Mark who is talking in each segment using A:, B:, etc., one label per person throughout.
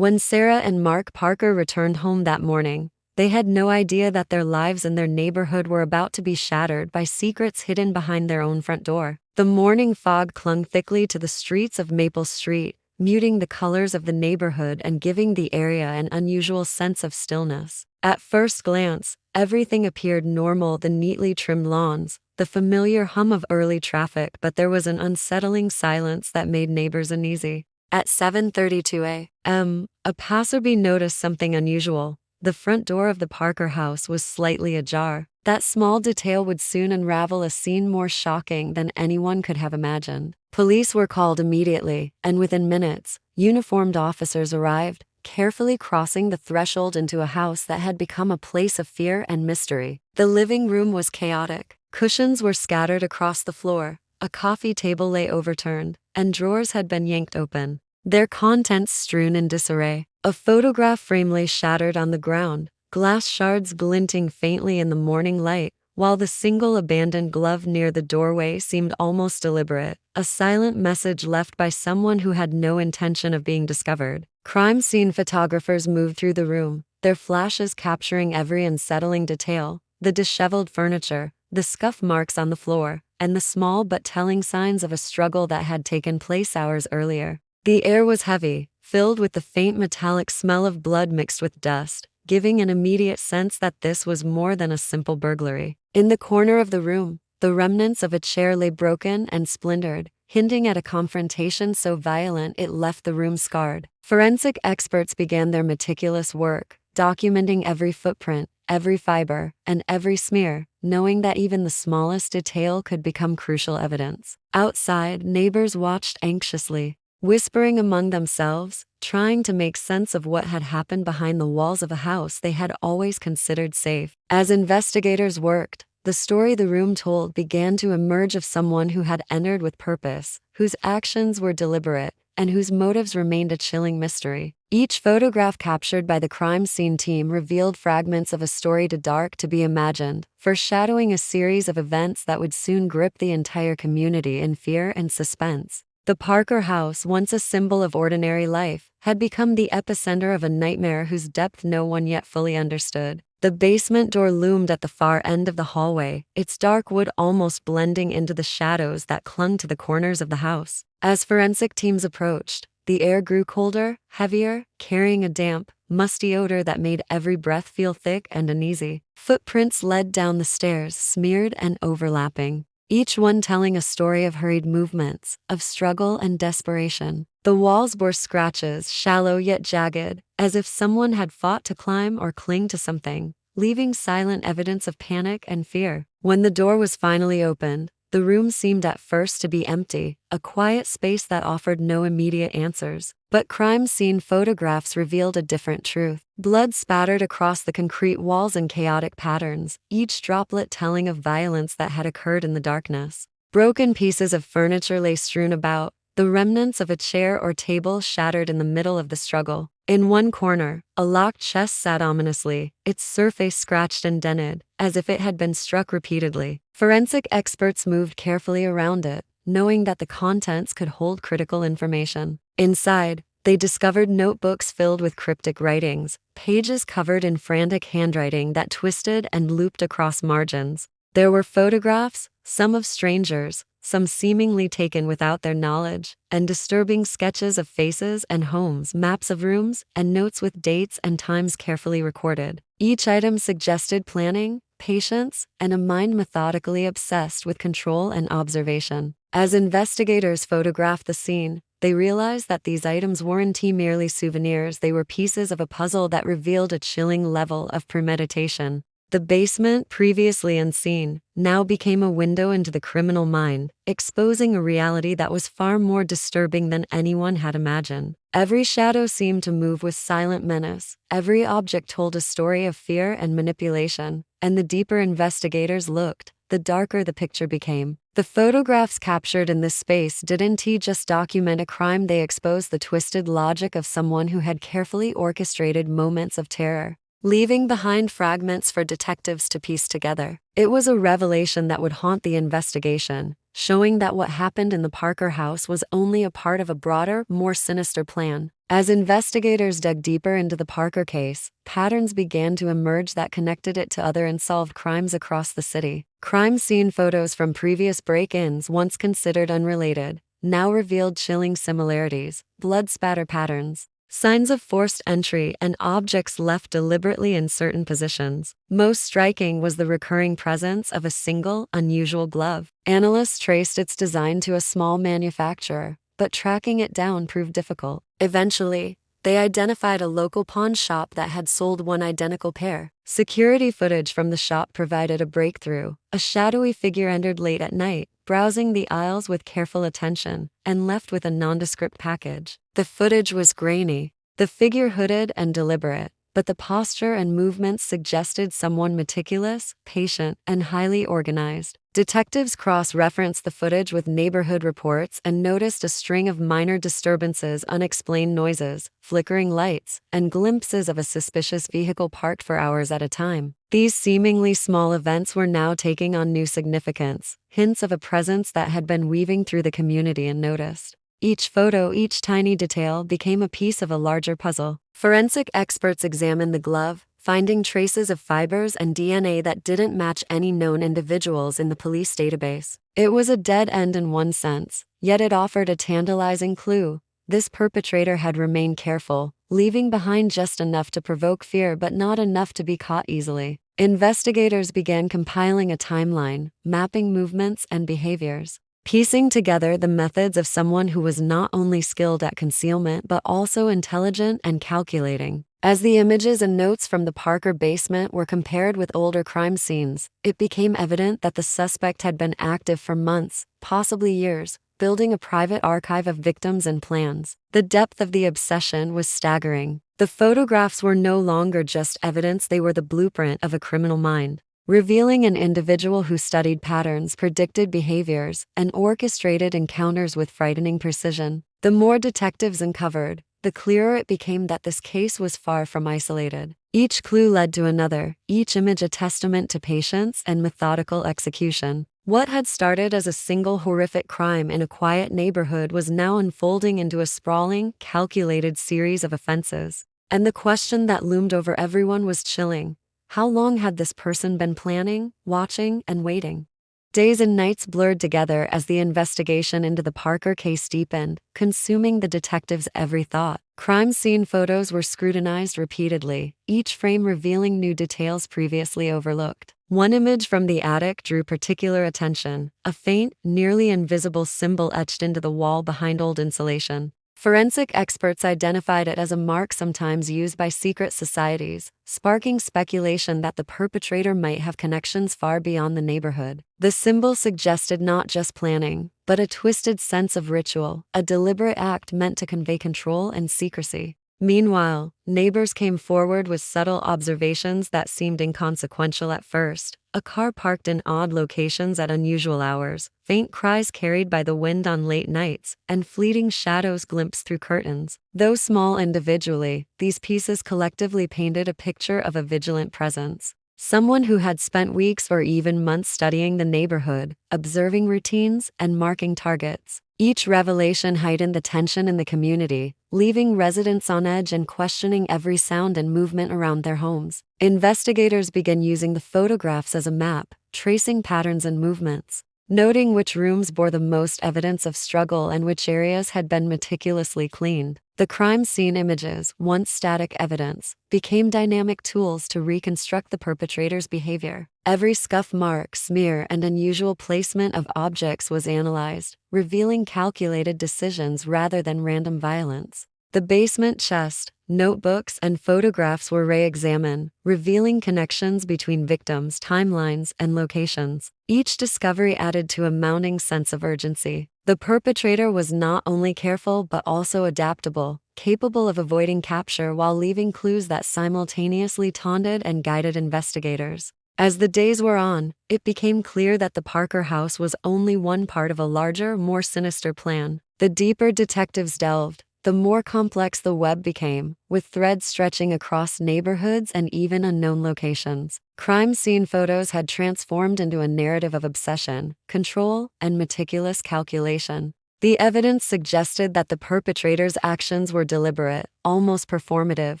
A: When Sarah and Mark Parker returned home that morning, they had no idea that their lives in their neighborhood were about to be shattered by secrets hidden behind their own front door. The morning fog clung thickly to the streets of Maple Street, muting the colors of the neighborhood and giving the area an unusual sense of stillness. At first glance, everything appeared normal: the neatly trimmed lawns, the familiar hum of early traffic, but there was an unsettling silence that made neighbors uneasy. At 7:32 a.m., a passerby noticed something unusual. The front door of the Parker house was slightly ajar. That small detail would soon unravel a scene more shocking than anyone could have imagined. Police were called immediately, and within minutes, uniformed officers arrived, carefully crossing the threshold into a house that had become a place of fear and mystery. The living room was chaotic. Cushions were scattered across the floor, a coffee table lay overturned, and drawers had been yanked open, their contents strewn in disarray. A photograph frame lay shattered on the ground, glass shards glinting faintly in the morning light, while the single abandoned glove near the doorway seemed almost deliberate, a silent message left by someone who had no intention of being discovered. Crime scene photographers moved through the room, their flashes capturing every unsettling detail: the disheveled furniture, the scuff marks on the floor, and the small but telling signs of a struggle that had taken place hours earlier. The air was heavy, filled with the faint metallic smell of blood mixed with dust, giving an immediate sense that this was more than a simple burglary. In the corner of the room, the remnants of a chair lay broken and splintered, hinting at a confrontation so violent it left the room scarred. Forensic experts began their meticulous work, documenting every footprint, every fiber, and every smear, knowing that even the smallest detail could become crucial evidence. Outside, neighbors watched anxiously, whispering among themselves, trying to make sense of what had happened behind the walls of a house they had always considered safe. As investigators worked, the story the room told began to emerge of someone who had entered with purpose, whose actions were deliberate, and whose motives remained a chilling mystery. Each photograph captured by the crime scene team revealed fragments of a story too dark to be imagined, foreshadowing a series of events that would soon grip the entire community in fear and suspense. The Parker house, once a symbol of ordinary life, had become the epicenter of a nightmare whose depth no one yet fully understood. The basement door loomed at the far end of the hallway, its dark wood almost blending into the shadows that clung to the corners of the house. As forensic teams approached, the air grew colder, heavier, carrying a damp, musty odor that made every breath feel thick and uneasy. Footprints led down the stairs, smeared and overlapping, each one telling a story of hurried movements, of struggle and desperation. The walls bore scratches, shallow yet jagged, as if someone had fought to climb or cling to something, leaving silent evidence of panic and fear. When the door was finally opened, the room seemed at first to be empty, a quiet space that offered no immediate answers. But crime scene photographs revealed a different truth. Blood spattered across the concrete walls in chaotic patterns, each droplet telling of violence that had occurred in the darkness. Broken pieces of furniture lay strewn about, the remnants of a chair or table shattered in the middle of the struggle. In one corner, a locked chest sat ominously, its surface scratched and dented, as if it had been struck repeatedly. Forensic experts moved carefully around it, knowing that the contents could hold critical information. Inside, they discovered notebooks filled with cryptic writings, pages covered in frantic handwriting that twisted and looped across margins. There were photographs, some of strangers, some seemingly taken without their knowledge, and disturbing sketches of faces and homes, maps of rooms, and notes with dates and times carefully recorded. Each item suggested planning, patience, and a mind methodically obsessed with control and observation. As investigators photographed the scene, they realized that these items weren't merely souvenirs, they were pieces of a puzzle that revealed a chilling level of premeditation. The basement, previously unseen, now became a window into the criminal mind, exposing a reality that was far more disturbing than anyone had imagined. Every shadow seemed to move with silent menace, every object told a story of fear and manipulation, and the deeper investigators looked, the darker the picture became. The photographs captured in this space didn't just document a crime, they exposed the twisted logic of someone who had carefully orchestrated moments of terror, leaving behind fragments for detectives to piece together. It was a revelation that would haunt the investigation, showing that what happened in the Parker house was only a part of a broader, more sinister plan. As investigators dug deeper into the Parker case, patterns began to emerge that connected it to other unsolved crimes across the city. Crime scene photos from previous break-ins, once considered unrelated, now revealed chilling similarities: blood spatter patterns, signs of forced entry, and objects left deliberately in certain positions. Most striking was the recurring presence of a single, unusual glove. Analysts traced its design to a small manufacturer, but tracking it down proved difficult. Eventually, they identified a local pawn shop that had sold one identical pair. Security footage from the shop provided a breakthrough. A shadowy figure entered late at night, browsing the aisles with careful attention, and left with a nondescript package. The footage was grainy, the figure hooded and deliberate, but the posture and movements suggested someone meticulous, patient, and highly organized. Detectives cross-referenced the footage with neighborhood reports and noticed a string of minor disturbances: unexplained noises, flickering lights, and glimpses of a suspicious vehicle parked for hours at a time. These seemingly small events were now taking on new significance, hints of a presence that had been weaving through the community unnoticed. Each photo, each tiny detail, became a piece of a larger puzzle. Forensic experts examined the glove, finding traces of fibers and DNA that didn't match any known individuals in the police database. It was a dead end in one sense, yet it offered a tantalizing clue. This perpetrator had remained careful, leaving behind just enough to provoke fear but not enough to be caught easily. Investigators began compiling a timeline, mapping movements and behaviors, piecing together the methods of someone who was not only skilled at concealment but also intelligent and calculating. As the images and notes from the Parker basement were compared with older crime scenes, it became evident that the suspect had been active for months, possibly years, building a private archive of victims and plans. The depth of the obsession was staggering. The photographs were no longer just evidence, they were the blueprint of a criminal mind, revealing an individual who studied patterns, predicted behaviors, and orchestrated encounters with frightening precision. The more detectives uncovered, the clearer it became that this case was far from isolated. Each clue led to another, each image a testament to patience and methodical execution. What had started as a single horrific crime in a quiet neighborhood was now unfolding into a sprawling, calculated series of offenses. And the question that loomed over everyone was chilling: how long had this person been planning, watching, and waiting? Days and nights blurred together as the investigation into the Parker case deepened, consuming the detectives' every thought. Crime scene photos were scrutinized repeatedly, each frame revealing new details previously overlooked. One image from the attic drew particular attention: a faint, nearly invisible symbol etched into the wall behind old insulation. Forensic experts identified it as a mark sometimes used by secret societies, sparking speculation that the perpetrator might have connections far beyond the neighborhood. The symbol suggested not just planning, but a twisted sense of ritual, a deliberate act meant to convey control and secrecy. Meanwhile, neighbors came forward with subtle observations that seemed inconsequential at first: a car parked in odd locations at unusual hours, faint cries carried by the wind on late nights, and fleeting shadows glimpsed through curtains. Though small individually, these pieces collectively painted a picture of a vigilant presence. Someone who had spent weeks or even months studying the neighborhood, observing routines, and marking targets. Each revelation heightened the tension in the community, leaving residents on edge and questioning every sound and movement around their homes. Investigators began using the photographs as a map, tracing patterns and movements, noting which rooms bore the most evidence of struggle and which areas had been meticulously cleaned. The crime scene images, once static evidence, became dynamic tools to reconstruct the perpetrator's behavior. Every scuff mark, smear, and unusual placement of objects was analyzed, revealing calculated decisions rather than random violence. The basement chest, notebooks, and photographs were re-examined, revealing connections between victims, timelines, and locations. Each discovery added to a mounting sense of urgency. The perpetrator was not only careful but also adaptable, capable of avoiding capture while leaving clues that simultaneously taunted and guided investigators. As the days wore on, it became clear that the Parker house was only one part of a larger, more sinister plan. The deeper detectives delved, the more complex the web became, with threads stretching across neighborhoods and even unknown locations. Crime scene photos had transformed into a narrative of obsession, control, and meticulous calculation. The evidence suggested that the perpetrator's actions were deliberate, almost performative,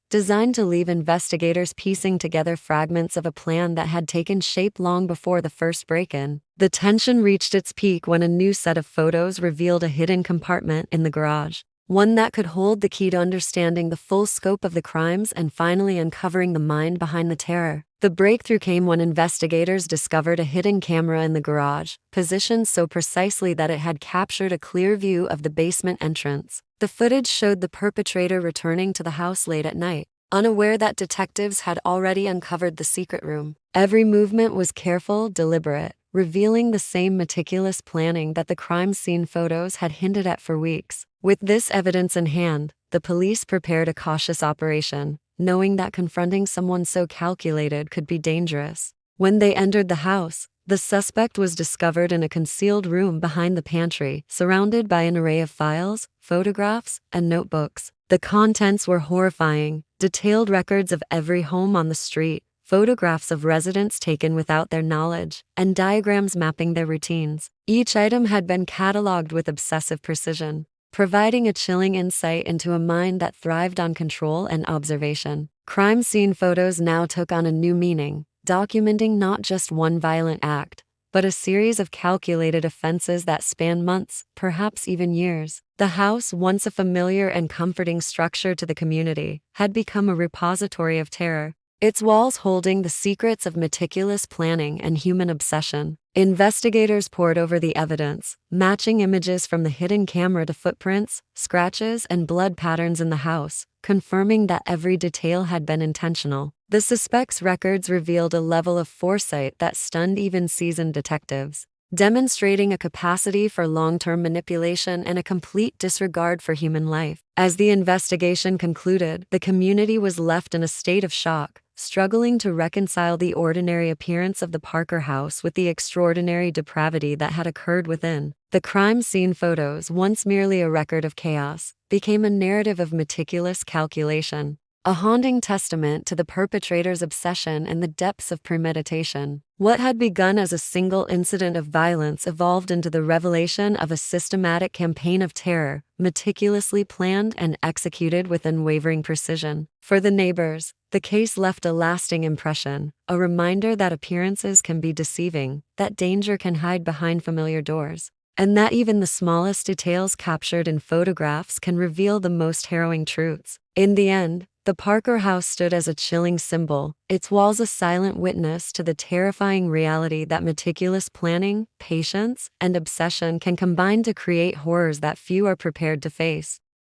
A: designed to leave investigators piecing together fragments of a plan that had taken shape long before the first break-in. The tension reached its peak when a new set of photos revealed a hidden compartment in the garage, one that could hold the key to understanding the full scope of the crimes and finally uncovering the mind behind the terror. The breakthrough came when investigators discovered a hidden camera in the garage, positioned so precisely that it had captured a clear view of the basement entrance. The footage showed the perpetrator returning to the house late at night, unaware that detectives had already uncovered the secret room. Every movement was careful, deliberate, revealing the same meticulous planning that the crime scene photos had hinted at for weeks. With this evidence in hand, the police prepared a cautious operation, knowing that confronting someone so calculated could be dangerous. When they entered the house, the suspect was discovered in a concealed room behind the pantry, surrounded by an array of files, photographs, and notebooks. The contents were horrifying: detailed records of every home on the street, photographs of residents taken without their knowledge, and diagrams mapping their routines. Each item had been cataloged with obsessive precision, providing a chilling insight into a mind that thrived on control and observation. Crime scene photos now took on a new meaning, documenting not just one violent act, but a series of calculated offenses that spanned months, perhaps even years. The house, once a familiar and comforting structure to the community, had become a repository of terror, its walls holding the secrets of meticulous planning and human obsession. Investigators pored over the evidence, matching images from the hidden camera to footprints, scratches, and blood patterns in the house, confirming that every detail had been intentional. The suspect's records revealed a level of foresight that stunned even seasoned detectives, demonstrating a capacity for long-term manipulation and a complete disregard for human life. As the investigation concluded, the community was left in a state of shock, struggling to reconcile the ordinary appearance of the Parker house with the extraordinary depravity that had occurred within. The crime scene photos, once merely a record of chaos, became a narrative of meticulous calculation, a haunting testament to the perpetrator's obsession and the depths of premeditation. What had begun as a single incident of violence evolved into the revelation of a systematic campaign of terror, meticulously planned and executed with unwavering precision. For the neighbors, the case left a lasting impression, a reminder that appearances can be deceiving, that danger can hide behind familiar doors, and that even the smallest details captured in photographs can reveal the most harrowing truths. In the end, the Parker house stood as a chilling symbol, its walls a silent witness to the terrifying reality that meticulous planning, patience, and obsession can combine to create horrors that few are prepared to face.